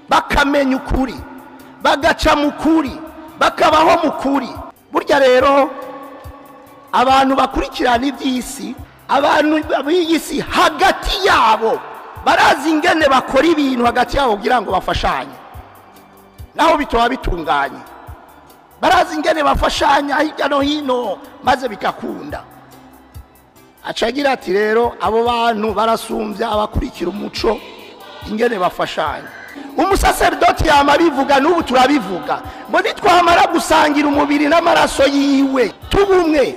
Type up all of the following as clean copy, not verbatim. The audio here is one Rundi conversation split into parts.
bakamenya ukuri, bagaca mu kuri, bakabaho mu kuri. Burya rero abantu bakurikirana iby'isi, abantu b'iy'isi hagati yabo barazi ingene bakora ibintu hagati yabo kugira ngo bafashanye, naho bitoba bitunganye. Barazi ingene bafashanya hirya no hino maze bikakunda. Acagira ati rero abo bantu barasumbya abakurikira umuco ingene bafashanya. Umusaserdoti yama bivuga n'ubu turabivuga ngo nitwamara gusangira umubiri n'amaraso yiwe tubumwe.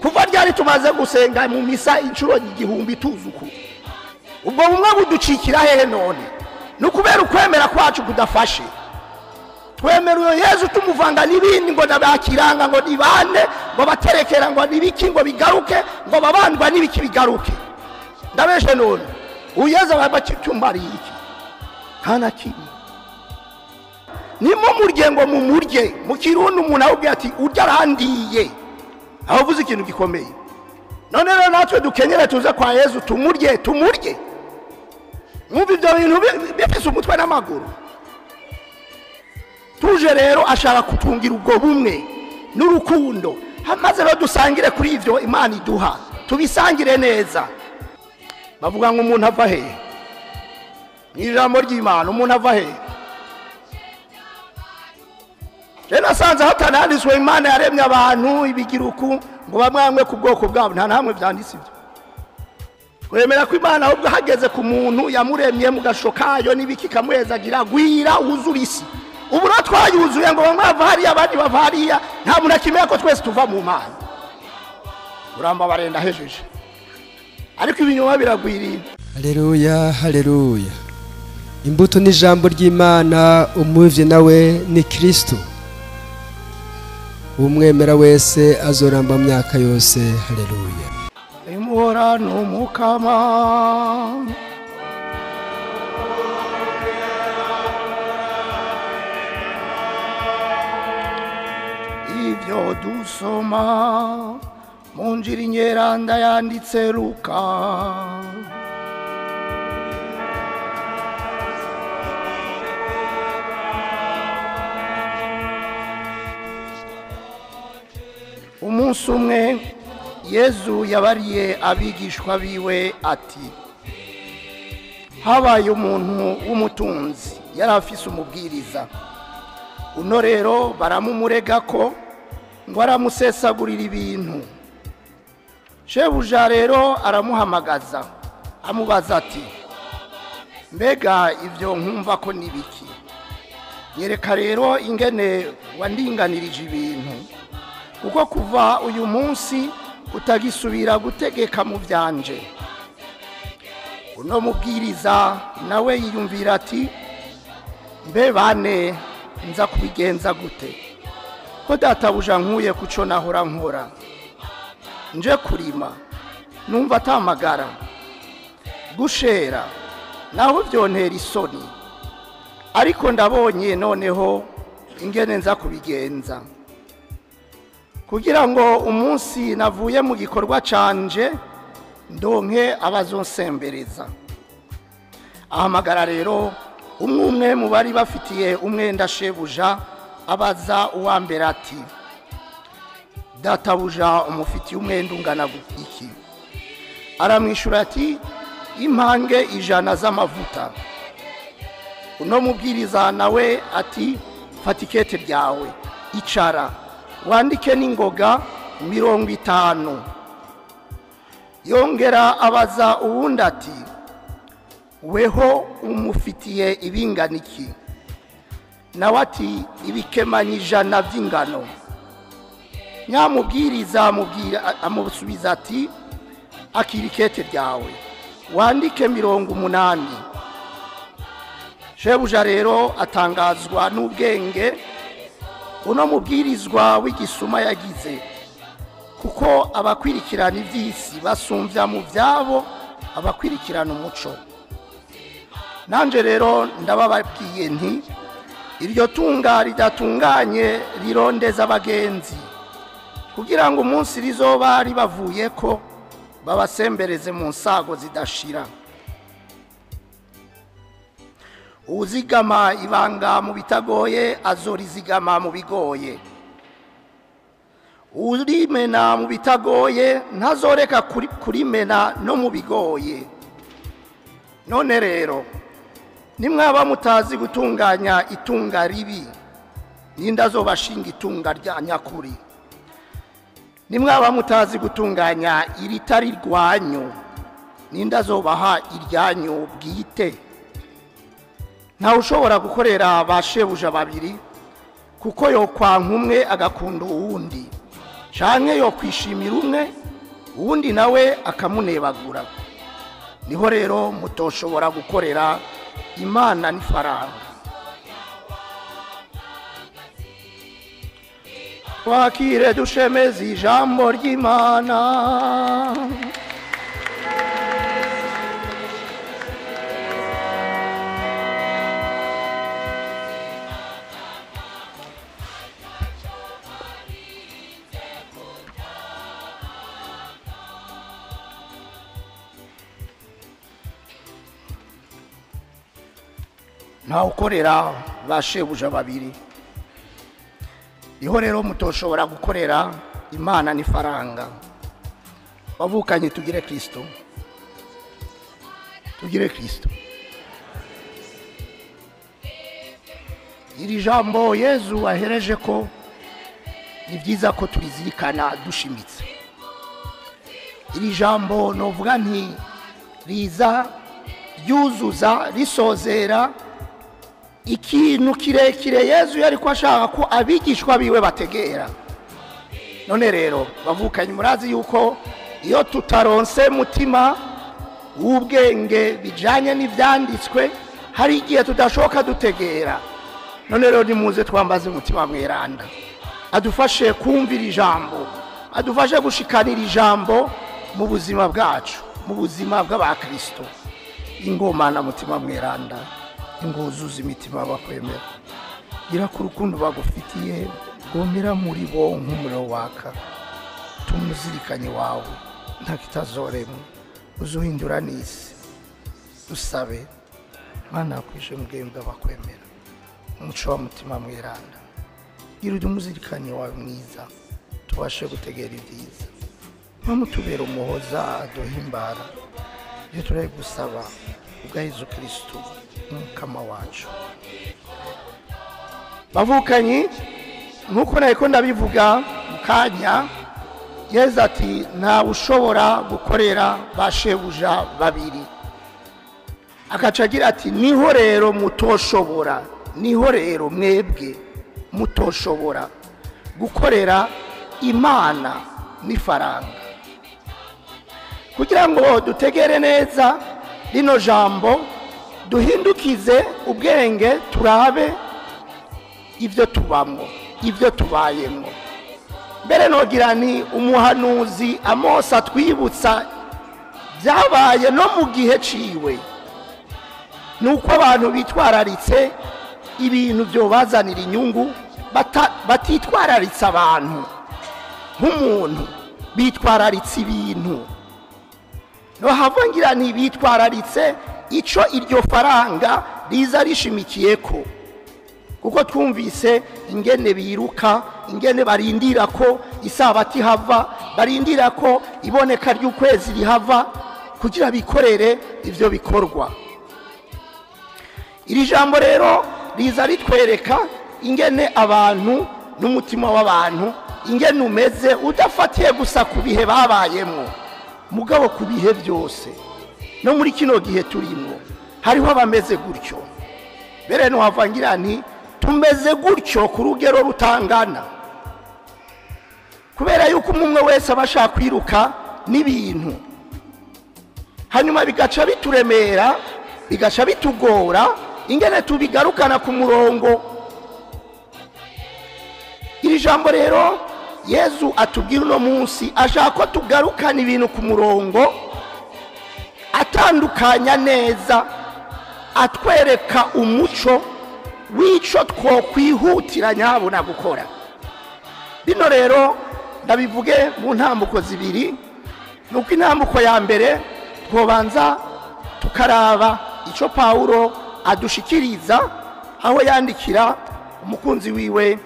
Kuva ryari tumaze gusenga mu misa inshuro 1000 tuzuku, ubwo bumwe buducikira hehe none? Nukubera ukwemera kwacu kudafashe. Twemera uyo Yesu tumuvanga n'ibindi ngo nabakiranga ngo nibane ngo baterekera ngo nibiki ngo bigaruke ngo babandwa nibiki bigaruke. Ndabeshe none uyeza babacitumari iki hana kimwe. Nimo murye ngo mumurye mu Kirundi umuntu ahubwo ati urya randiye, aho vuze ikintu gikomeye. None rero natwe dukenyera tuze kwa Yesu tumurye. Mwumva ibyo bintu bifise umutwe n'amaguru. Tuje rero ashaka kutungira ubwo bumwe n'urukundo, hamaze rero dusangire kuri ivyo Imana iduha, tubisangire neza. Bavuga ngo umuntu ava he? Ijambo ry'Imana umuntu ava he? Rena sanza hatanandiswe Imana yaremye abantu ibigiruku ngo bamwamwe ku bwoko bwabo, nta namwe byanditse ibyo. Twemera ko Imana ahubwo hageze ku muntu yamuremye mu gashokayo n'ibiki kamwezagira gwira wuzura isi. Ubu natwayuzuye ngo bamwe bava hariya abandi bava hariya, nta muntu akimeye ko twese tuva mu Mana. Uramba barenda hejeje, ariko ibinyoma biragwiriye. Haleluya, haleluya. Imbuto n'ijambo ry'Imana, umuvye nawe ni Kristo. Umwemera wese azoramba myaka yose. Haleluya. Imura n'umukama ivyo dusoma mu Njiri nyeranda yanditse Luka. Umunsi umwe Yesu yabariye abigishwa biwe ati, habaye umuntu w'umutunzi yari afise umubwiriza. Uno rero baramumurega ko ngo aramusesagurira ibintu. Shebuja rero aramuhamagaza amubaza ati, mbega ivyo nkumva ko nibiki? Nyereka rero ingene wandinganirije ibintu, kuko kuva uyu munsi utagisubira gutegeka mu byanje. Uno mubwiriza nawe yiyumvira ati, mbe bane nza kubigenza gute ko databuja nkuye kuco nahora nkora? Nje kurima numva atamagara, gushera naho byontera isoni, ariko ndabonye noneho ingene nza kubigenza kugira ngo umunsi navuye mu gikorwa canje ndonke abazonsembereza. Ahamagara rero umwe mu bari bafitiye umwenda shebuja, abaza uwa mbere ati, databuja umufitiye umwenda ungana iki? Aramwishura ati, impange 100 z'amavuta. Uno mubwiriza nawe ati, fata ikete ryawe, icara wandike n'ingoga 50. Yongera abaza uwundi ati, weho umufitiye ibingana iki? Nawe ati, ibikemanyi 100 by'ingano. Nyamubwiriza amusubiza ati, akira ikete ryawe wandike 80. Shebuja rero atangazwa n'ubwenge uno mubwirizwa w'igisuma yagize, kuko abakwirikirana ivy'isi basumvya mu vyabo abakwirikirana umuco. Nanje rero ndabababwiye nti, iryo tunga ridatunganye rirondeza abagenzi, kugira ngo umunsi rizoba ribavuye ko babasembereze mu nsago zidashira. uzigama ibanga mu bitagoye azorizigama mu bigoye, urimena mu bitagoye ntazoreka kurimena no mu bigoye. None rero nimwaba mutazi gutunganya itunga ribi, ninde azobashinga itunga rya nyakuri? Nimwaba mutazi gutunganya iritari rwanyu, ninde azobaha iryanyu bwite? Ntawe ushobora gukorera ba shebuja babiri, kuko yokwanka umwe agakunda uwundi, canke yokwishimira umwe uwundi nawe akamunebagura. Niho rero mutoshobora gukorera Imana n'ifaranga. Twakire dushemeze ijambo ry'Imana. Ntawe ukorera ba shebuja babiri. Niho rero mutoshobora gukorera Imana n'ifaranga. Bavukanye tugire Kristo, tugire Kristo. Iri jambo Yezu ahereje ko ni byiza ko turizirikana dushimitse. Iri jambo novuga nti riza ryuzuza risozera ikintu kirekire Yezu yari ko ashaka ko abigishwa biwe bategera. None rero bavukanye murazi yuko iyo tutaronse mutima w'ubwenge bijanye n'ivyanditswe hari igihe tudashoka dutegera. None rero nimuze twambaze umutima mweranda adufashe kumvira ijambo, adufashe gushikanira ijambo mu buzima bwacu, mu buzima bw'abakristo. Ingoma na mutima mweranda inguzuza imitima bakwemera, gira ku rukundo bagufitiye gomera muri bo nk'umuriro waka. Tumuzirikanye wawe nta kitazoremo, uzuhindura n'isi. Dusabe Mana kwishe mugembwe bakwemera, umuco wa mutima mweranda, gira umuzirikanye wawe mwiza, tubashe gutegera ibyiza. Mamutubera umuhoza aduhimbara, iyo turaye gusaba ubwa Yezu Kristo umukama wacu. Bavukanye nkuko nako ndabivuga mukanya, Yezu ati nta ushobora gukorera bashebuja babiri. Akacagira ati niho rero mutoshobora, niho rero mwebwe mutoshobora gukorera Imana n'ifaranga. Kugira ngo dutegere neza rino jambo, duhindukize ubwenge turabe ivyo tubamwo, ivyo tubayemwo. Mbere nogira ni umuhanuzi Amosi atwibutsa byabaye no mu gihe ciwe, nuko abantu bitwararitse ibintu byo bazanira inyungu, batitwararitse abantu nk'umuntu, bitwararitse ibintu. No havangira ni bitwararitse ico iryo faranga riza rishimikiyeko, kuko twumvise ingene biruka, ingene barindira ko isabati hava, barindira ko iboneka ry'ukwezi rihava kugira bikorere ivyo bikorwa. Iri jambo rero riza ritwereka ingene abantu n'umutima w'abantu ingene umeze, udafatiye gusa ku bihe babayemo, mugabo ku bihe byose. No muri kino gihe turimo hariho abameze gutyo. Bere no havangira nti tumeze gutyo ku rugero rutangana, kubera yuko umwe wese abashaka kwiruka n'ibintu, hanyuma bigaca bituremera, bigaca bitugora ingene tubigarukana ku murongo. Iri jambo rero Yezu atubwira uno munsi ashaka ko tugarukana ibintu ku murongo, atandukanya neza, atwereka umuco w'ico twokwihutira nyabona gukora. Bino rero ndabivuge mu ntambuko zibiri. Nuko intambuko ya mbere twobanza tukaraba ico Paulo adushikiriza aho yandikira umukunzi wiwe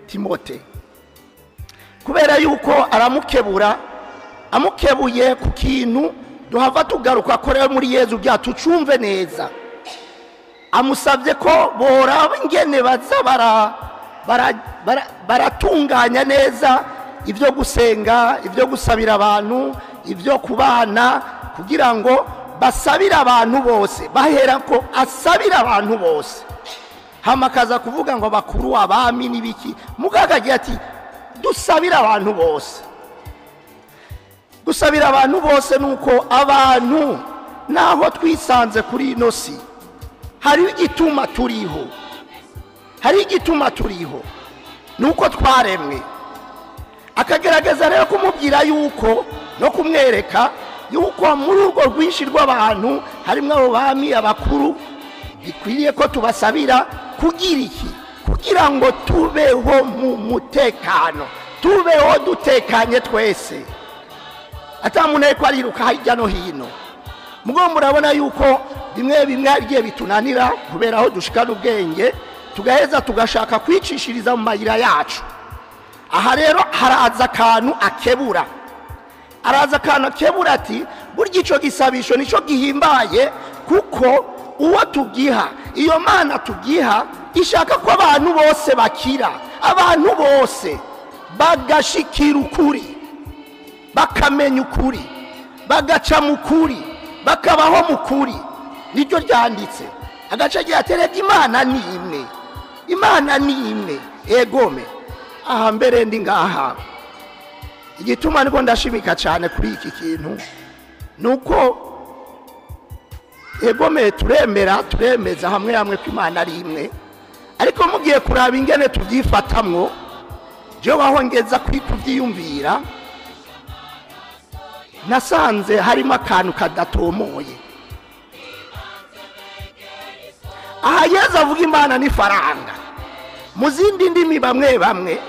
Timote, kubera yuko aramukebura, amukebuye ku kintu duhava tugaruka ko rero muri Yezu byacu cumve neza. Amusabye ko boraba ingene baza baratunganya neza ibyo gusenga, ibyo gusabira abantu, ibyo kubana, kugira ngo basabira abantu bose, bahera ko asabira abantu bose. Hamakaza kuvuga ngo bakuru abami n'ibiki, mugagagiye ati dusabira abantu bose. Gusabira abantu bose nuko abantu naho twisanze kuri ino si hari igituma turiho, hari igituma turiho nuko twaremwe. Akagerageza rero kumubwira yuko no kumwereka yuko muri urwo rwinshi rw'abantu harimo abo bami abakuru, bikwiriye ko tubasabira kugira iki, kugira ngo tubeho mu mutekano, tubeho dutekanye twese, atamuntu ko ariruka hirya no hino. Mugo murabona yuko bimwe bimwe agiye bitunanira kubera aho dushikana ubwenge, tugaheza tugashaka kwicishiriza mu mayira yacu. Aha rero haraza akantu akebura, araza akantu akebura ati burya ico gisabisho nico gihimbaye, kuko uwo tugiha, iyo Mana tugiha ishaka ko abantu bose bakira, abantu bose bagashikira ukuri, bakamenya ukuri, bagaca mu kuri, bakabaho mu kuri. Niryo ryanditse agace gihatereka Imana ni imwe, Imana ni imwe. Egome aha mbere ndi ngaha, igituma niko ndashimika cyane kuri iki kintu nuko egome turemeza hamwe hamwe ko Imana ari imwe, ariko mugiye kuraba ingene tubyifatamwo, je waho ngeza kuri kubyiyumvira nasanze harimo akantu kadatomoye. Aha Yezu avuga Imana ni faranga, mu zindi ndimi bamwe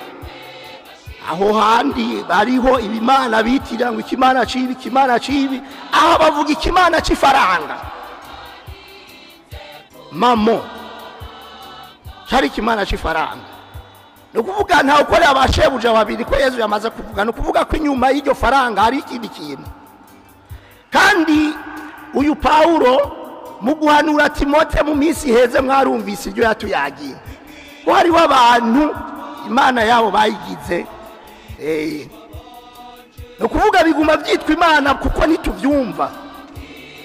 aho handi bariho ibimana bitira ngo ikimana cibi, ikimana cibi. Aha bavuga ikimana c'ifaranga, mamo cyari ikimana c'ifaranga. Nukuvuga nta ukore abashebuja babiri ko Yezu yamaze kuvuga, nukuvuga ko inyuma y'iryo faranga hari ikindi kintu. Kandi uyu Paulo mu guhanura Timote mu minsi heze mwarumvise ibyo yatuyagiye, ko hariho abantu Imana yabo bayigize nukuvuga biguma byitwa Imana kuko nituvyumva,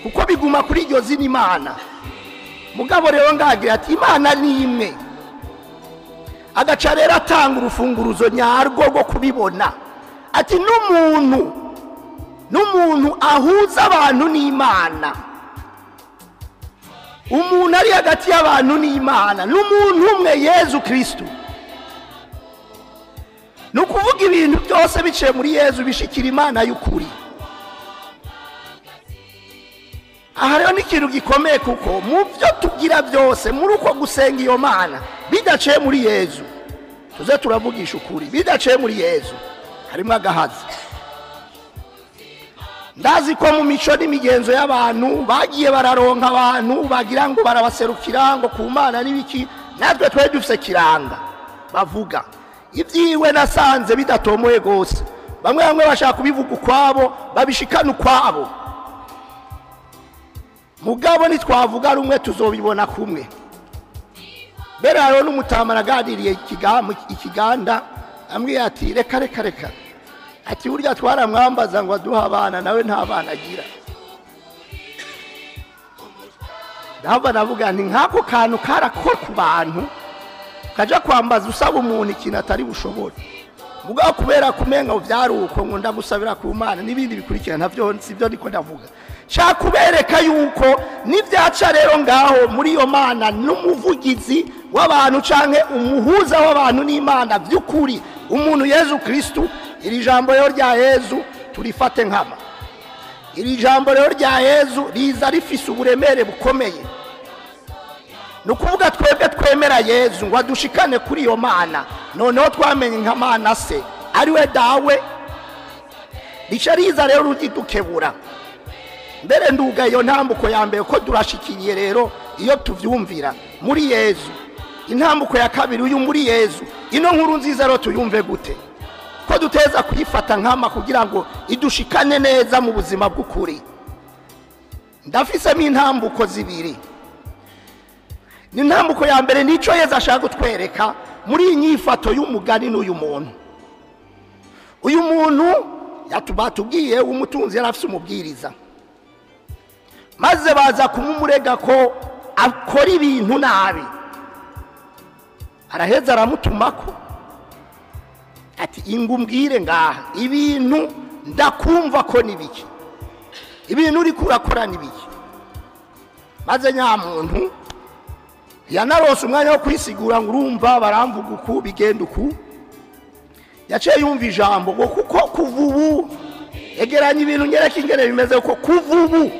kuko biguma kuri iryo zina Imana. Mugabo rero ngagira ati Imana ni imwe, agaca rero atanga urufunguruzo nyarwo rwo kubibona, ati n'umuntu ahuza abantu n'Imana, umuntu ari hagati y'abantu n'Imana n'umuntu umwe, Yezu Kristo. Nukuvuga ibintu byose biciye muri Yezu bishikira Imana y'ukuri. Aha rero ni ikintu gikomeye, kuko mu byo tugira byose muri uko gusenga iyo Mana bidaciye muri Yezu, tuze turavugisha ukuri, bidaciye muri Yezu harimo agahazi. Ndazi ko mu mico n'imigenzo y'abantu bagiye bararonka abantu bagira ngo barabaserukira ngo ku Mana n'ibiki, natwe twe dufise kiranga bavuga ibyiwe. Nasanze bidatomoye gose, bamwe bashaka kubivuga ukwabo, babishikana ukwabo. Mugabo nitwavuga rumwe tuzobibona kumwe. Bera rero n'umutamana aganiriye ikiganda, ambwiye ati reka ati burya twaramwambaza ngo aduha abana, nawe nta bana agira. Ndahava navuga nti nkako kantu karakora ku bantu, kaja kwambaza usaba umuntu ikintu atari bushobora. Mugabo kubera kumenga uvyaruko ngo ndagusabira ku Mana n'ibindi bikurikirana, ntavyo sivyo ndiko ndavuga. Cha kubereka yuko nivyaca rero ngaho muri iyo Mana n'umuvugizi w'abantu canke umuhuza w'abantu n'Imana by'ukuri, umuntu Yezu Kristo. Iri jambo rero rya Yezu turifate nkama. Iri jambo rero rya Yezu riza rifise uburemere bukomeye. Nukuvuga twebwe twemera Yezu ngo adushikane kuri iyo Mana, noneho twamenye nka Mana se ari we dawe. Rica riza rero rudukebura. Mbere nduga iyo ntambuko ya mbere ko durashikiriye rero iyo tuvyumvira muri Yezu, intambuko ya kabiri uyu muri Yezu, ino nkuru nziza rero tuyumve gute? Ko duteza kuyifata nkama kugira ngo idushikane neza mu buzima bw'ukuri. Ndafisemo intambuko zibiri. Ni intambuko ya mbere nico Yezu ashaka kutwereka muri inyifato y'umugani n'uyu muntu. Uyu muntu yatubatubwiye umutunzi yarafise umubwiriza, maze baza kumumurega ko akora ibintu nabi. Araheza aramutumako ati ingumbwire ngaha ibintu ndakumva ko nibiki, ibintu uri kurakora nibiki. Maze nyamuntu yanarose umwanya wo kwisigura ngo urumva baramvuga uku bigenda uku. Yaciye yumva ijambo ngo kuko kuvubu egeranya ibintu nyereka ingene bimeze uko kuvubu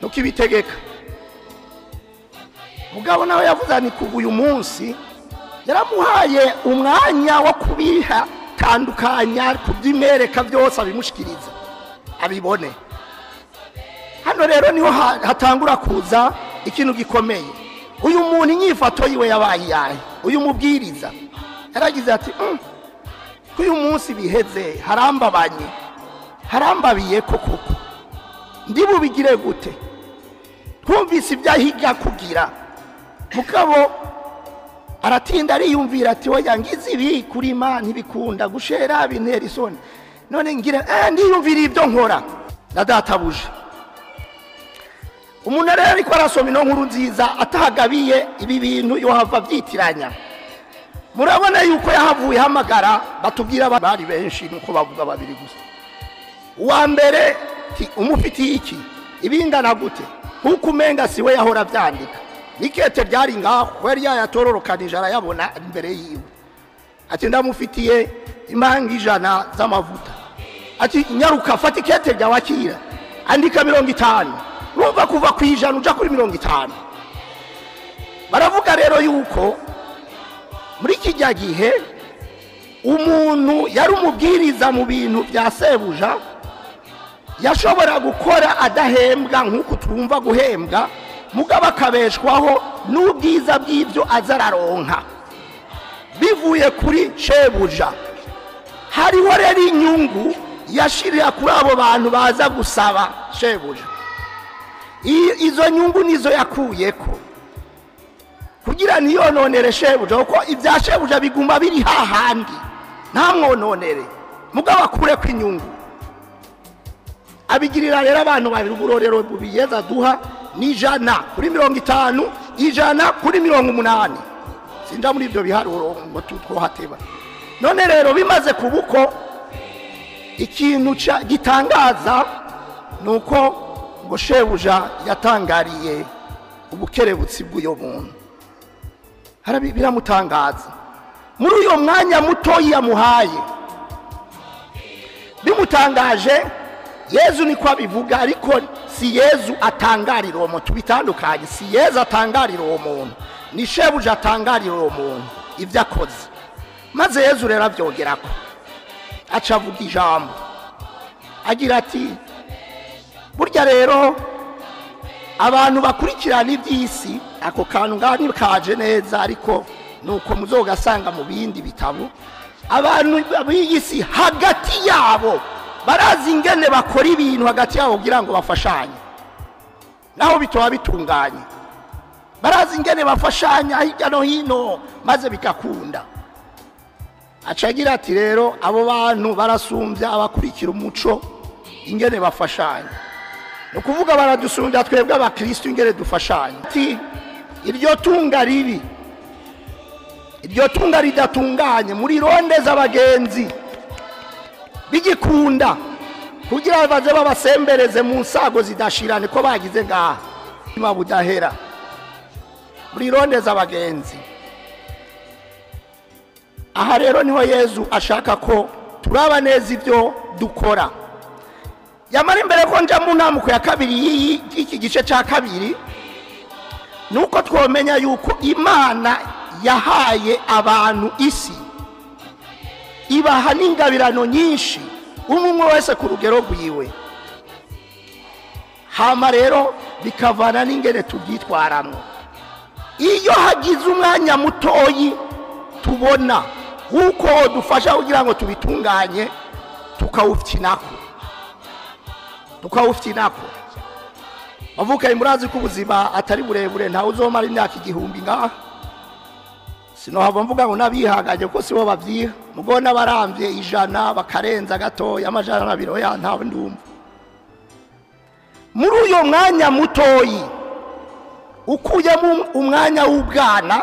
nukibitegeka. Mugabo nawe yavuze ni kuva uyu munsi yaramuhaye umwanya wo kubiha tandukanya kubyimwereka byose abimushikiriza abibone. Hano rero niho hatangura kuza ikintu gikomeye. Uyu muntu inyifato yiwe yabaye yahe? Uyu mubwiriza yaragize ati uyu munsi biheze harambabanye, harambabiye koko, ndi bubigire gute? Twumvise ibyahiga kugira. Mugabo aratinda ariyumvira ati oya ngize ibi kuri Imana ntibikunda gushera bintera isoni, none ngira ndiyumvira ibyo nkora na databuje. Umuntu rero ariko arasoma ino nkuru nziza atahagabiye ibi bintu yohava byitiranya. Murabona yuko yahavuye hamagara batubwira bari benshi nuko bavuga babiri gusa. Uwa mbere umufitiye iki ibingana gute? Nkuko umenga siwe yahora byandika, nikete byari ngaho kweri yatororokanije arayabona imbere yiwe. Ati ndamufitiye impanga 100 z'amavuta. Ati nyaruka fata ikete rya wakira andika 50. Urumva kuva ku 100 uja kuri 50. Baravuga rero yuko muri kijya gihe umuntu yari umubwiriza mu bintu bya sebuja yashobora gukora adahembwa nkuko twumva guhembwa, mugaba akabeshwaho n'ubwiza bw'ibyo azararonka bivuye kuri shebuja. Hariho rero inyungu yashirira kuri abo bantu baza gusaba shebuja. Izo nyungu nizo yakuyeko kugira niyononere shebuja, kuko ibya shebuja biguma biri hahandi nta mwononere, mugabo akure ku inyungu. Abigirira rero abantu babiri uburorero bubiyeza duha ni 100 kuri 50, 100 kuri 80. Sinda muri ibyo biharuro ngo twohateba. None rero bimaze kubuko ikintu gitangaza nuko ngo shebuja yatangariye ubukerebutsi bw'uyo muntu. Biramutangaza muri uyo mwanya muto yamuhaye. Bimutangaje Yezu niko abivuga, ariko si Yezu atangarira uwo muntu, bitandukanye. Si Yezu atangarira uwo muntu, ni shebuja atangarira uwo muntu ibyo akoze. Maze Yezu rero avyogerako acavuga ijambo agira ati burya rero abantu bakurikirana iby'isi, ako kantu ngani kaje neza, ariko nuko muzogasanga mu bindi bitabo. Abantu b'iyisi hagati yabo barazi ingene bakora ibintu hagati yabo kugira ngo bafashanye, naho bitoba bitunganye. Barazi ingene bafashanya hirya no hino maze bikakunda. Acagira ati rero abo bantu barasumbya abakurikira umuco ingene bafashanya. Nukuvuga baradusumbya twebwe abakristo ingene dufashanya. Ati iryo tunga ribi, iryo tunga ridatunganye muri rondeza abagenzi bigikunda kugira baze babasembereze mu nsago zidashirane ko bagize ngaha mabudahera muri rondeza abagenzi. Aha rero niho Yezu ashaka ko turaba neza ibyo dukora. Yamara imbere ko nja mu ntamuko ya kabiri y'iki gice cya kabiri, nuko twomenya yuko Imana yahaye abantu isi, ibaha n'ingabirano nyinshi umwe wese ku rugero rwiwe. Hama rero bikavana n'ingene tubyitwaramwo. Iyo hagize umwanya mutoyi tubona uko dufasha kugira ngo tubitunganye tukawuftinako bavuka imurazi ko ubuzima atari burebure ntawe uzomara imyaka 1000 ngaha. Sinohava mvuga ngo nabihagaje ko sibo bavyiha mugona baramvye 100 bakarenza gatoya amajana 200 ya ntawe ndumva. Muri uyo mwanya mutoyi ukuyemo umwanya w'ubwana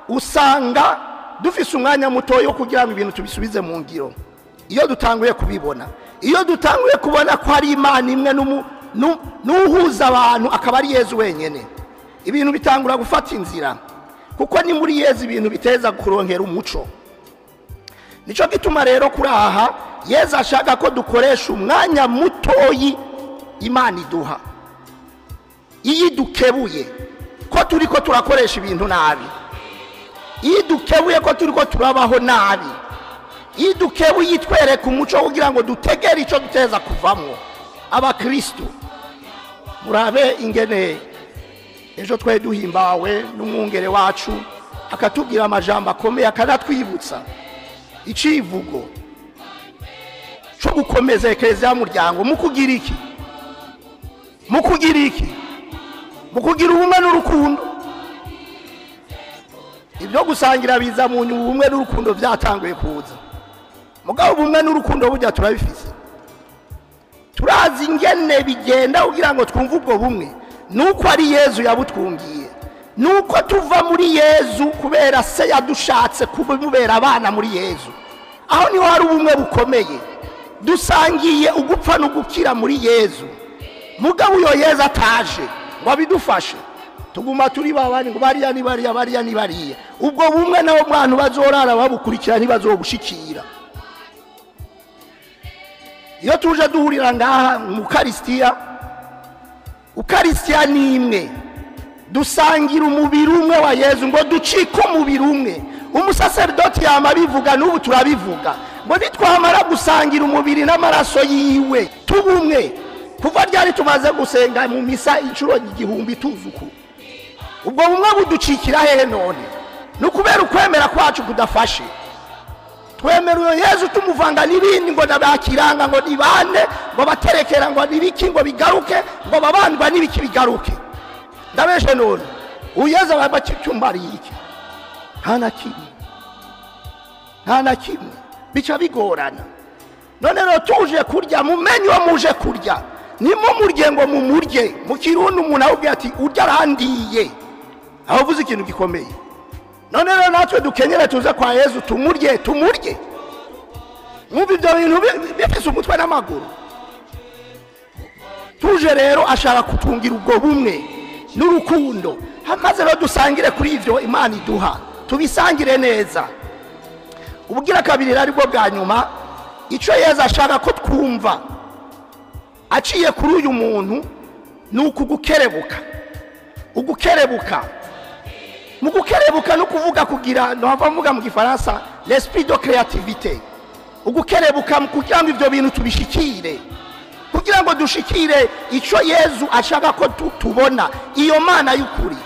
usanga dufise umwanya mutoyi wo kugira ngo ibintu tubisubize mu ngiro. Iyo dutanguye kubibona, iyo dutanguye kubona ko ari Imana imwe n'uhuza abantu akaba ari Yezu wenyene, ibintu bitangura gufata inzira, kuko ni muri Yezu ibintu biteza kuronkera umuco. Nico gituma rero kuraha Yezu ashaka ko dukoresha umwanya mutoyi Imana iduha. Iyi dukebuye ko turiko turakoresha ibintu nabi, iyi dukebuye ko turiko turabaho nabi, iyi dukebuye itwereka umuco kugira ngo dutegere ico duteza kuvamwo abakristo. Murabe ingene ejo twe duhimbawe n'umwungere wacu akatubwira amajambo akomeye akanatwibutsa icivugo cyo gukomeza eklezia y'umuryango mu kugira iki, mu kugira ubumwe n'urukundo. Ibyo gusangira biza mu ubumwe n'urukundo byatanguye kuza, mugabo ubumwe n'urukundo burya turabifise. Turazi ingene bigenda kugira ngo twumve ubwo bumwe, nuko ari Yezu yabutwungiye, nuko tuva muri Yezu kubera se yadushatse kubera abana muri Yezu. Aho niho hari ubumwe bukomeye, dusangiye ugupfa no gukira muri Yezu. Mugabo uyo Yezu ataje ngo abidufashe, tuguma turi babani ngo bariya ni bariya. Ubwo bumwe nawo mwana bazorara babukurikira ntibazobushikira. Iyo tuje duhurira ngaha mu Ukaristiya ni imwe, dusangira umubiri umwe wa Yezu, ngo ducike umubiri umwe. Umusaserdoti yama bivuga n'ubu turabivuga ngo nitwamara gusangira umubiri n'amaraso yiwe tubumwe. Kuva ryari tumaze gusenga mu misa incuro 1000 tuzuku, ubwo bumwe buducikira hehe none? Nukubera ukwemera kwacu kudafashe. Twemera uyo Yezu tumuvanga n'ibindi ngo nabakiranga ngo nibane ngo baterekera ngo nibiki ngo bigaruke ngo babandwa nibiki bigaruke. Ndabeshe none uyezu abacicumbari iki nta na kimwe bica bigorana. None rero tuje kurya mumenye wa muje kurya nimo murye ngo mumurye. Mu Kirundi umuntu ahubwo ati urya arandiye, aho vuze ikintu gikomeye. None rero natwe dukenyere tuze kwa Yezu tumurye. Mwumva ibyo bintu bifise umutwe n'amaguru. Tuje rero ashaka kutungira ubwo bumwe n'urukundo, hamaze rero dusangire kuri ivyo Imana iduha, tubisangire neza. Ubugira kabiri ari bwo bwa nyuma, ico Yezu ashaka ko twumva aciye kuri uyu muntu nuko gukerebuka. Mu gukerebuka no kuvuga kugira no bavuga mu Gifaransa l'esprit de créativité. Ugukerebuka kugira ngo ivyo bintu tubishikire, kugira ngo dushikire ico Yezu ashaka ko tubona iyo Mana y'ukuri.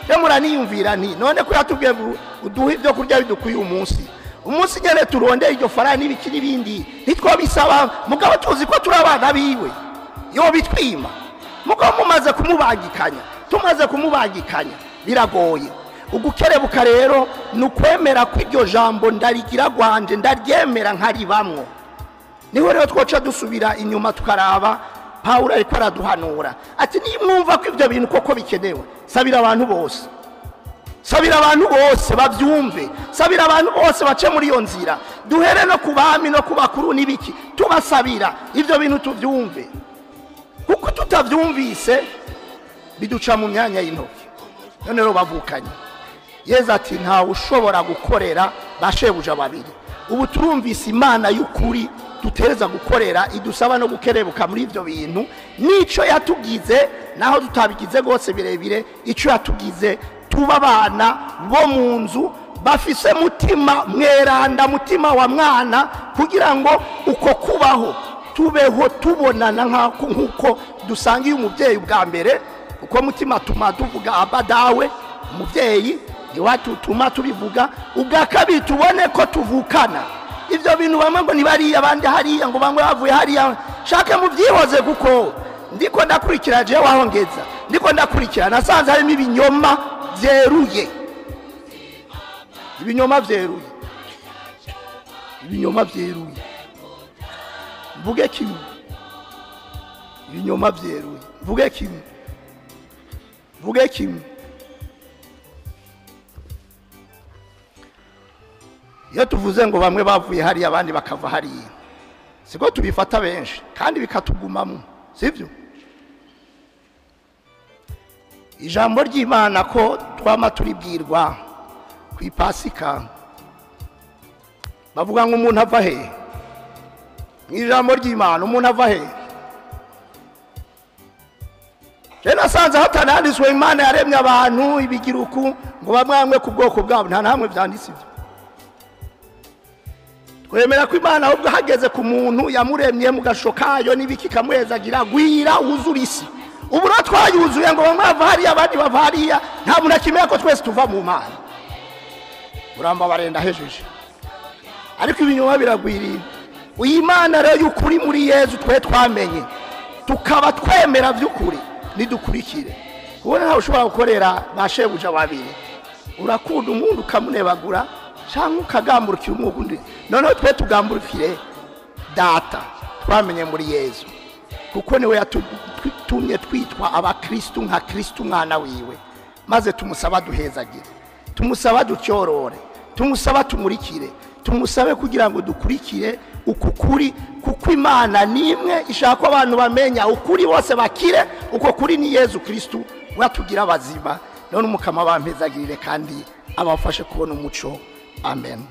Remura niyumvira nti none ko yatubwiye uduhe ibyo kurya bidukuye umunsi nyene turonde iryo farani n'ibiki n'ibindi nitwabisaba, mugabo tuzi ko turabana biwe yo bitwima. Mugabo tumaze kumubangikanya biragoye. Ugukerebuka rero nukwemera ko iryo jambo ndarigira gwanje ndaryemera nkaribamwo. Niho rero twoca dusubira inyuma tukaraba Paulo ariko araduhanura ati nimwumva ko ivyo bintu koko bikenewe, sabira abantu bose bavyumve, sabira abantu bose bace muri iyo nzira. Duhere no kubami no kubakuru nibiki tubasabira ivyo bintu tuvyumve, kuko tutavyumvise biduca mu myanya y'intoki. None rero bavukanye Yezu ati nta ushobora gukorera bashebuja babiri. Ubu turumvise Imana y'ukuri dutereza gukorera, idusaba no gukerebuka muri ivyo bintu. Nico yatugize naho tutabigize gose birebire, ico yatugize tuba abana bo mu nzu bafise mutima mweranda, mutima wa mwana, kugira ngo uko kubaho tubeho tubonana nkuko dusangiye umuvyeyi bwa mbere uko mutima tuma tuvuga abadawe umuvyeyi ni watu tuma tubivuga ubwa kabiri tubone ko tuvukana ivyo bintu bamwe ngo nibari abandi hariya ngo bamwe bavuye hariya shaka muvyihoze kuko ndiko ndakurikira je wahongeza ndiko ndakurikira nasanze harimo ibinyoma vyeruye ibinyoma vyeruye mvuge kimwe ibinyoma vyeruye mvuge kimwe iyo tuvuze ngo bamwe bavuye hariya abandi bakava hariya siko tubifata benshi kandi bikatugumamo sivyo ijambo ry'Imana ko twama turibwirwa ku ipasika bavuga ngo umuntu ava he ijambo ry'Imana umuntu ava he Jena sanze hatanandiswe Imana yaremye abantu ibigiruku ngo bamwe ku bwoko bwabo nta namwe byanditse ibyo twemera ko Imana ahubwo hageze ku muntu yamuremye mu gashokayo nibiki kamwezagira gwira wuzura isi ubu twayuzuye ngo bamwe bava hariya abandi bava hariya nta muntu akimenya ko twese tuva mu Mana uramba barenda hejeje ariko ibinyoma biragwiriye uyimana rero y'ukuri muri Yesu twe twamenye tukaba twemera by'ukuri nidukurikire kubona ntawe ushobora gukorera bashebuja babiri urakunda umuntu ukamunebagura cyangwa ukagamburukira umwugundi noneho twe tugamburukire data twamenye muri Yesu kuko niwe yatumye twitwa abakristo nka Kristo umwana wiwe maze tumusaba duhezagire tumusaba ducyorore tumusaba tumurikire tumusabe kugira ngo dukurikire ukukuri kuko Imana nimwe ishaka abantu bamenya ukuri bose bakire uko kuri ni Yesu Kristo watugira abazima none umukama bampezagirire kandi abafashe kubona umuco amen.